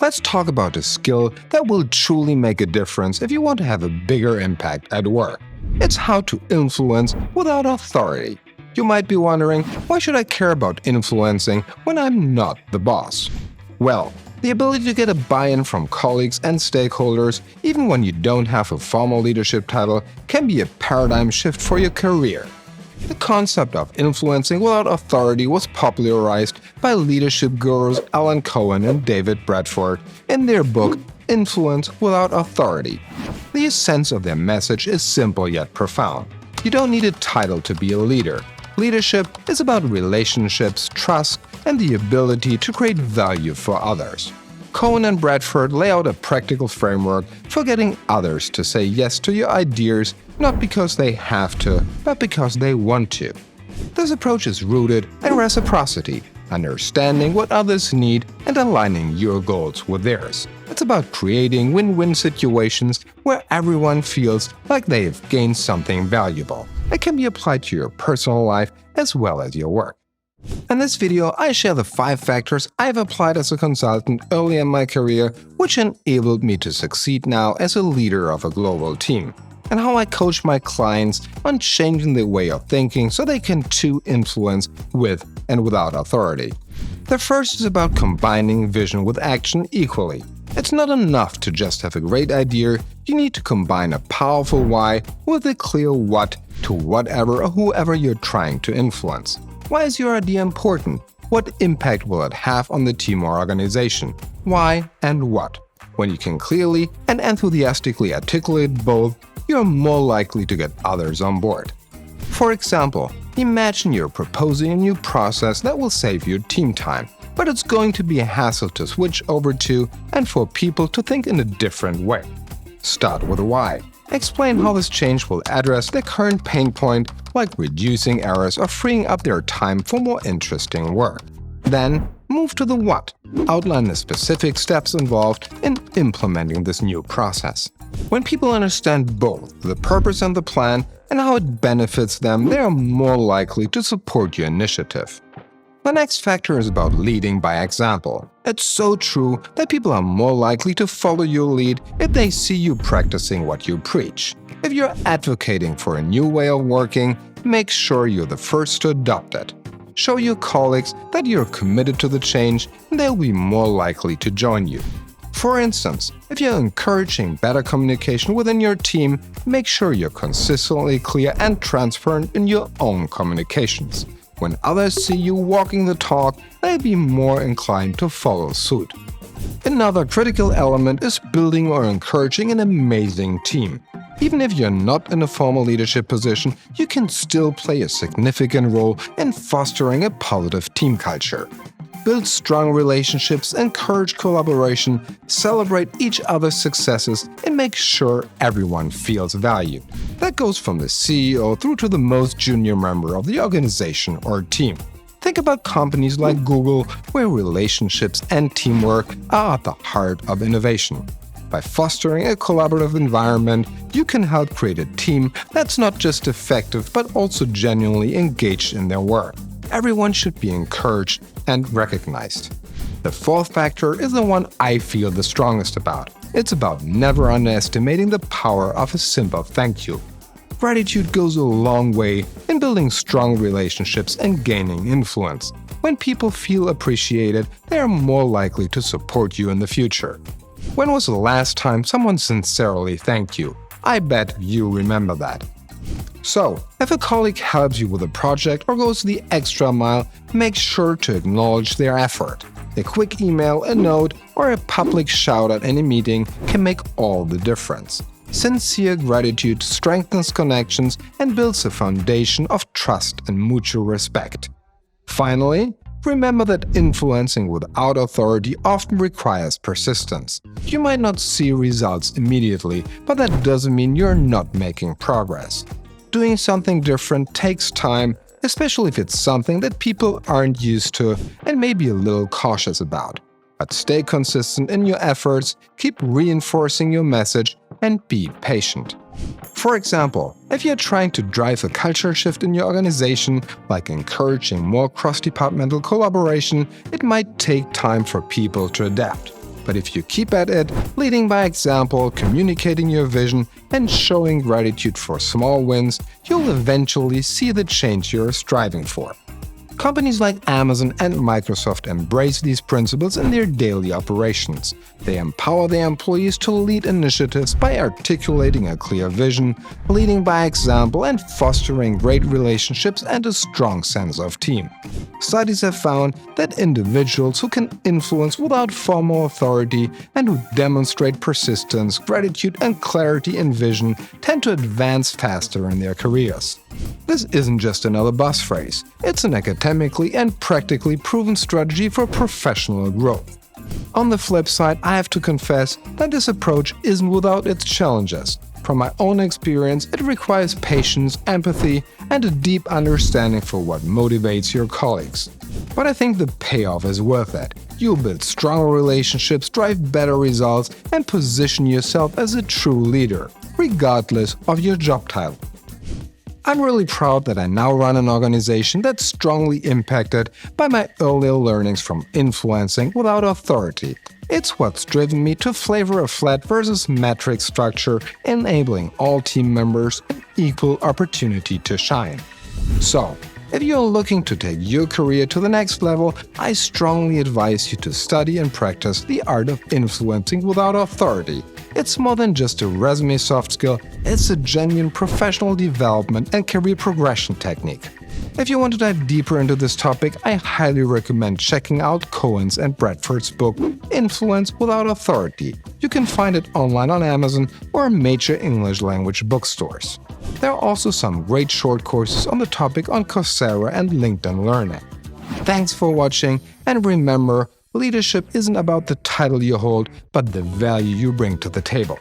Let's talk about a skill that will truly make a difference if you want to have a bigger impact at work. It's how to influence without authority. You might be wondering, why should I care about influencing when I'm not the boss? Well, the ability to get a buy-in from colleagues and stakeholders, even when you don't have a formal leadership title, can be a paradigm shift for your career. The concept of influencing without authority was popularized by leadership gurus Alan Cohen and David Bradford in their book Influence Without Authority. The essence of their message is simple yet profound. You don't need a title to be a leader. Leadership is about relationships, trust, and the ability to create value for others. Cohen and Bradford lay out a practical framework for getting others to say yes to your ideas, not because they have to, but because they want to. This approach is rooted in reciprocity, understanding what others need and aligning your goals with theirs. It's about creating win-win situations where everyone feels like they've gained something valuable. It can be applied to your personal life as well as your work. In this video, I share the 5 factors I've applied as a consultant early in my career which enabled me to succeed now as a leader of a global team, and how I coach my clients on changing their way of thinking so they can too influence with and without authority. The first is about combining vision with action equally. It's not enough to just have a great idea, you need to combine a powerful why with a clear what to whatever or whoever you're trying to influence. Why is your idea important? What impact will it have on the team or organization? Why and what? When you can clearly and enthusiastically articulate both, you're more likely to get others on board. For example, imagine you're proposing a new process that will save your team time, but it's going to be a hassle to switch over to and for people to think in a different way. Start with a why. Explain how this change will address their current pain point, like reducing errors or freeing up their time for more interesting work. Then, move to the what. Outline the specific steps involved in implementing this new process. When people understand both the purpose and the plan and how it benefits them, they are more likely to support your initiative. The next factor is about leading by example. It's so true that people are more likely to follow your lead if they see you practicing what you preach. If you're advocating for a new way of working, make sure you're the first to adopt it. Show your colleagues that you're committed to the change, and they'll be more likely to join you. For instance, if you're encouraging better communication within your team, make sure you're consistently clear and transparent in your own communications. When others see you walking the talk, they'll be more inclined to follow suit. Another critical element is building or encouraging an amazing team. Even if you're not in a formal leadership position, you can still play a significant role in fostering a positive team culture. Build strong relationships, encourage collaboration, celebrate each other's successes, and make sure everyone feels valued. That goes from the CEO through to the most junior member of the organization or team. Think about companies like Google, where relationships and teamwork are at the heart of innovation. By fostering a collaborative environment, you can help create a team that's not just effective but also genuinely engaged in their work. Everyone should be encouraged and recognized. The fourth factor is the one I feel the strongest about. It's about never underestimating the power of a simple thank you. Gratitude goes a long way in building strong relationships and gaining influence. When people feel appreciated, they are more likely to support you in the future. When was the last time someone sincerely thanked you? I bet you remember that. So, if a colleague helps you with a project or goes the extra mile, make sure to acknowledge their effort. A quick email, a note, or a public shout-out in a meeting can make all the difference. Sincere gratitude strengthens connections and builds a foundation of trust and mutual respect. Finally, remember that influencing without authority often requires persistence. You might not see results immediately, but that doesn't mean you're not making progress. Doing something different takes time, especially if it's something that people aren't used to and may be a little cautious about. But stay consistent in your efforts, keep reinforcing your message, and be patient. For example, if you're trying to drive a culture shift in your organization, like encouraging more cross-departmental collaboration, it might take time for people to adapt. But if you keep at it, leading by example, communicating your vision, and showing gratitude for small wins, you'll eventually see the change you're striving for. Companies like Amazon and Microsoft embrace these principles in their daily operations. They empower their employees to lead initiatives by articulating a clear vision, leading by example, and fostering great relationships and a strong sense of team. Studies have found that individuals who can influence without formal authority and who demonstrate persistence, gratitude, and clarity in vision tend to advance faster in their careers. This isn't just another buzz phrase, it's an academically and practically proven strategy for professional growth. On the flip side, I have to confess that this approach isn't without its challenges. From my own experience, it requires patience, empathy, and a deep understanding for what motivates your colleagues. But I think the payoff is worth it. You'll build stronger relationships, drive better results, and position yourself as a true leader, regardless of your job title. I'm really proud that I now run an organization that's strongly impacted by my earlier learnings from influencing without authority. It's what's driven me to flavor a flat versus metric structure, enabling all team members an equal opportunity to shine. So, if you're looking to take your career to the next level, I strongly advise you to study and practice the art of influencing without authority. It's more than just a resume soft skill, it's a genuine professional development and career progression technique. If you want to dive deeper into this topic, I highly recommend checking out Cohen's and Bradford's book, Influence Without Authority. You can find it online on Amazon or major English language bookstores. There are also some great short courses on the topic on Coursera and LinkedIn Learning. Thanks for watching, and remember, leadership isn't about the title you hold, but the value you bring to the table.